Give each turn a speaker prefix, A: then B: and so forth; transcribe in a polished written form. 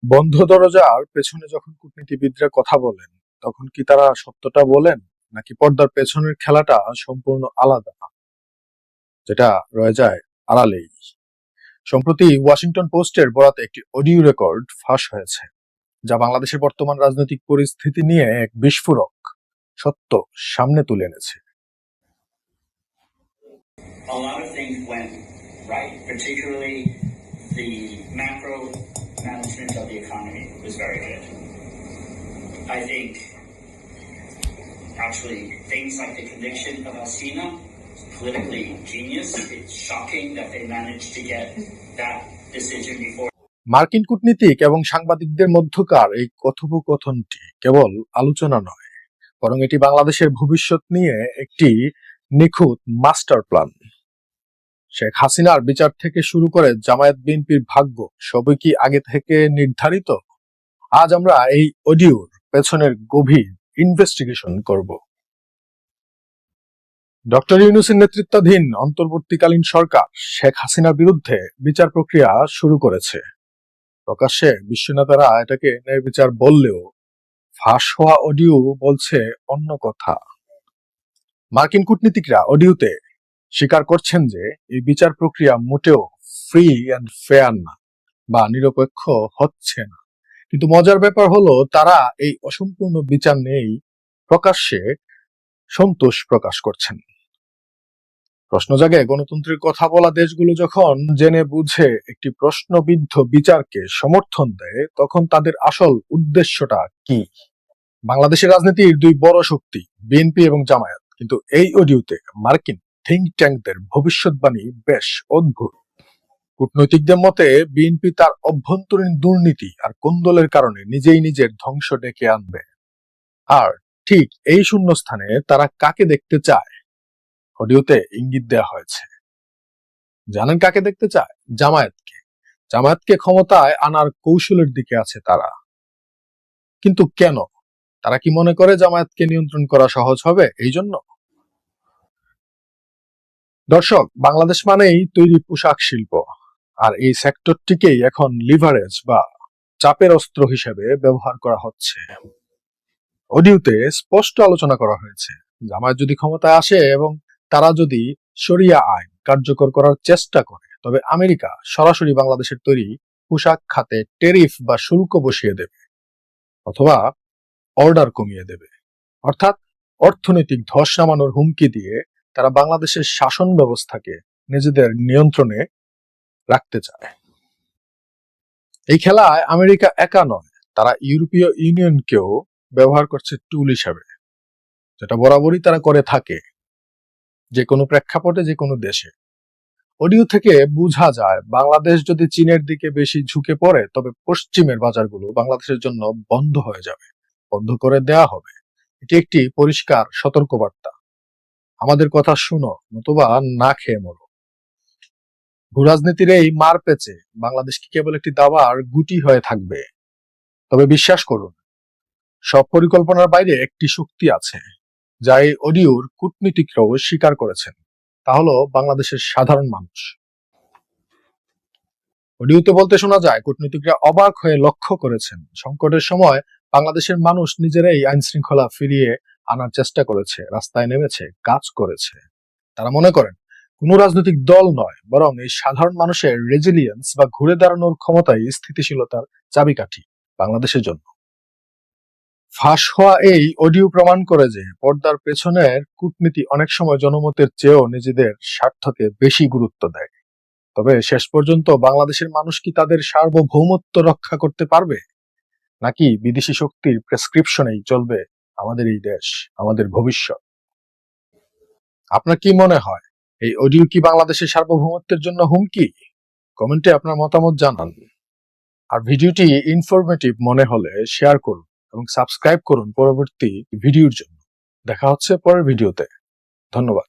A: বন্ধ দরজার পেছনে যখন কূটনীতিবিদরা কথা বলেন, তখন কি তারা সত্যটা বলেন, নাকি পর্দার পেছনের খেলাটা সম্পূর্ণ আলাদা, যেটা রয়ে যায় আড়ালেই? সম্প্রতি ওয়াশিংটন পোস্টের বরাতে একটি অডিও রেকর্ড ফাঁস হয়েছে, যা বাংলাদেশের বর্তমান রাজনৈতিক পরিস্থিতি নিয়ে এক বিস্ফোরক সত্য সামনে তুলে এনেছে।
B: A lot of things went right, particularly the macro management of the economy was very good. I think actually things like the conviction of Alcina, politically genius. It's shocking that they managed to get that decision before.
A: মার্কিন কূটনীতিক এবং সাংবাদিকদের মধ্যকার এই কথোপকথনটি কেবল আলোচনা নয়, বরং এটি বাংলাদেশের ভবিষ্যৎ নিয়ে একটি নিখুঁত মাস্টার প্ল্যান। শেখ হাসিনার বিচার থেকে শুরু করে জামায়াত বিএনপির ভাগ্য সবই কি আগে থেকে নির্ধারিত? আজ আমরা এই অডিওর পেছনের গভীর ইনভেস্টিগেশন করব। ডক্টর ইউনূসের নেতৃত্বাধীন অন্তর্বর্তীকালীন সরকার শেখ হাসিনার বিরুদ্ধে বিচার প্রক্রিয়া শুরু করেছে। প্রকাশ্যে বিশ্বনেতারা এটাকে ন্যায় বিচার বললেও ফাঁস হওয়া অডিও বলছে অন্য কথা। মার্কিন কূটনীতিকরা অডিওতে স্বীকার করছেন যে এই বিচার প্রক্রিয়া মোটেও ফ্রি অ্যান্ড ফেয়ার না বা নিরপেক্ষ হচ্ছে না। কিন্তু মজার ব্যাপার হলো, তারা এই অসম্পূর্ণ বিচার নিয়েই প্রকাশ্যে সন্তোষ প্রকাশ করছেন। প্রশ্ন জাগে, গণতন্ত্রের কথা বলা দেশগুলো যখন জেনে বুঝে একটি প্রশ্নবিদ্ধ বিচারকে সমর্থন দেয়, তখন তাদের আসল উদ্দেশ্যটা কি? বাংলাদেশের রাজনীতির দুই বড় শক্তি বিএনপি এবং জামায়াত, কিন্তু এই অডিওতে মার্কিন থিঙ্ক ট্যাঙ্কদের ভবিষ্যৎবাণী বেশ অদ্ভুত। কূটনৈতিকদের মতে বিএনপি তার অভ্যন্তরীণ দুর্নীতি আর কোন্দলের কারণে নিজেই নিজের ধ্বংস ডেকে আনবে। আর ঠিক এই শূন্যস্থানে তারা কাকে দেখতে চায় অডিওতে ইঙ্গিত দেওয়া হয়েছে। জানেন কাকে দেখতে চায়? জামায়াতকে। জামায়াতকে ক্ষমতায় আনার কৌশলের দিকে আছে তারা। কিন্তু কেন? তারা কি মনে করে জামায়াতকে নিয়ন্ত্রণ করা সহজ হবে এই জন্য? দর্শক, বাংলাদেশ মানেই তৈরি পোশাক শিল্প, আর এই সেক্টরটিকেই এখন লিভারেজ বা চাপের অস্ত্র হিসেবে ব্যবহার করা হচ্ছে। অডিওতে স্পষ্ট আলোচনা করা হয়েছে, জামায়াত যদি ক্ষমতায় আসে এবং তারা যদি শরিয়া আইন কার্যকর করার চেষ্টা করে, তবে আমেরিকা সরাসরি বাংলাদেশের তৈরি পোশাক খাতে ট্যারিফ বা শুল্ক বসিয়ে দেবে, অথবা অর্ডার কমিয়ে দেবে। অর্থাৎ অর্থনৈতিক ধস নামানোর হুমকি দিয়ে তারা বাংলাদেশের শাসন ব্যবস্থাকে নিজেদের নিয়ন্ত্রণে রাখতে চায়। এই খেলায় আমেরিকা একা নয়, তারা ইউরোপীয় ইউনিয়নকেও ব্যবহার করছে টুল হিসাবে, যেটা বরাবরই তারা করে থাকে যে কোনো প্রেক্ষাপটে, যে কোনো দেশে। অডিও থেকে বোঝা যায়, বাংলাদেশ যদি চীনের দিকে বেশি ঝুঁকে পড়ে, তবে পশ্চিমের বাজারগুলো বাংলাদেশের জন্য বন্ধ হয়ে যাবে, বন্ধ করে দেয়া হবে। এটি একটি পরিষ্কার সতর্কবার্তা। আমাদের কথা শুনো, নতুবা না খেয়ে মরো। ভূরাজনীতির এই মার পেচে বাংলাদেশ কি কেবল একটি দাবার গুটি হয়ে থাকবে? তবে বিশ্বাস করুন, সব পরিকল্পনার বাইরে একটি শক্তি আছে, যা এই অডিওর কূটনীতিকরাও স্বীকার করেছেন। তা হলো বাংলাদেশের সাধারণ মানুষ। অডিওতে বলতে শোনা যায়, কূটনীতিকরা অবাক হয়ে লক্ষ্য করেছেন, সংকটের সময় বাংলাদেশের মানুষ নিজেরাই আইন শৃঙ্খলা ফিরিয়ে আনার চেষ্টা করেছে, রাস্তায় নেমেছে, কাজ করেছে। তারা মনে করেন কোন রাজনৈতিক দল নয়, বরং এই সাধারণ মানুষের রেজিলিয়েন্স বা ঘুরে দাঁড়ানোর ক্ষমতাই স্থিতিশীলতার চাবিকাঠি বাংলাদেশের জন্য। ফাঁস হওয়া এই অডিও প্রমাণ করে যে পর্দার পেছনের কূটনীতি অনেক সময় জনমতের চেয়েও নিজেদের স্বার্থকে বেশি গুরুত্ব দেয়। তবে শেষ পর্যন্ত বাংলাদেশের মানুষ কি তাদের সার্বভৌমত্ব রক্ষা করতে পারবে, নাকি বিদেশি শক্তির প্রেসক্রিপশনেই চলবে আমাদের এই দেশ, আমাদের ভবিষ্যৎ? আপনার কি মনে হয়, এই অডিও কি বাংলাদেশের সার্বভৌমত্বের জন্য হুমকি? কমেন্টে আপনার মতামত জানান। আর ভিডিওটি ইনফরমেটিভ মনে হলে শেয়ার করুন এবং সাবস্ক্রাইব করুন পরবর্তী ভিডিওর জন্য। দেখা হচ্ছে পরের ভিডিওতে। ধন্যবাদ।